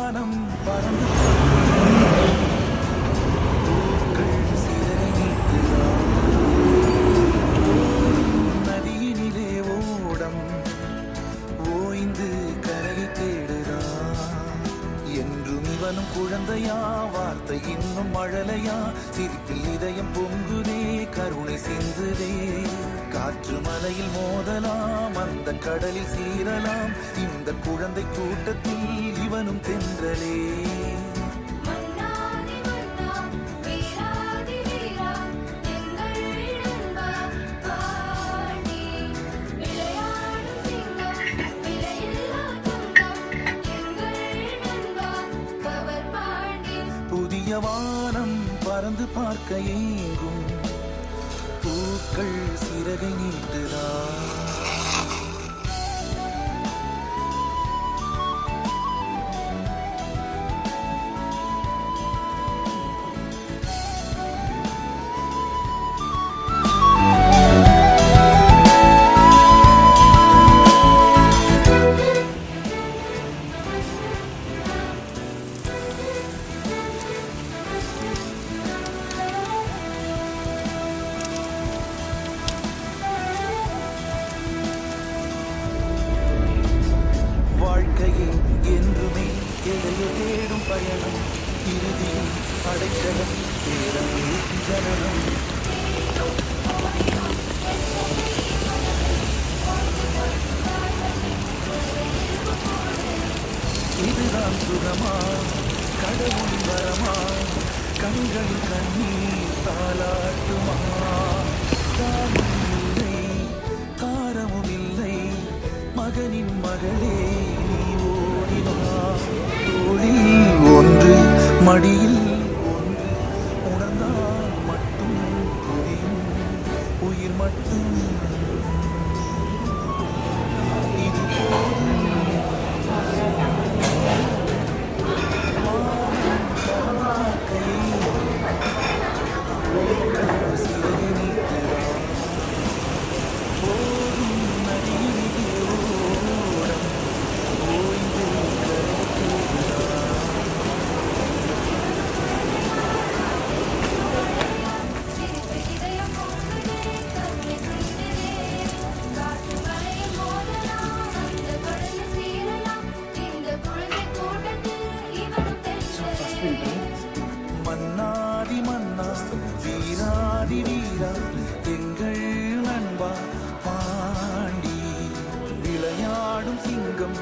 வானம் பறந்து நதியினிலே ஓடம் ஓய்ந்து கரையை தேடுதா என்றும் இவனும் குழந்தையா வார்த்தை இன்னும் மழலையா சிரிப்பில் இதயம் பொங்குதே கருணை சிந்துதே காற்று மலையில் மோதலாம் அந்த கடலில் சீரலாம் இந்த குழந்தை கூட்டத்தில் இவனும் தென்றலே புதிய வானம் பறந்து பார்க்க ஏங்கும் பூக்கள் சிறகை நீட்டுதா வாழ்க்கையே என்றுமே எதையோ தேடும் பயணம் இறுதியில் அடைக்கலம் தேடம் ஜனனம் இதுதான் சுகமா கடவுளின் வரமா கண்களின் கண்ணீர் தாலாட்டுமா தாயும் இல்லை தாரமும் இல்லை மகனின் மகளே நீ ஓடிவா தோளில் ஒன்று மடியில் ஒன்று உணர்ந்தால் மட்டும் புரியும் உயிர் மட்டும் இது போதும் மன்னாதி மன்னா வீராதி வீரா எங்கள் நண்பா பாண்டி விளையாடும் சிங்கம்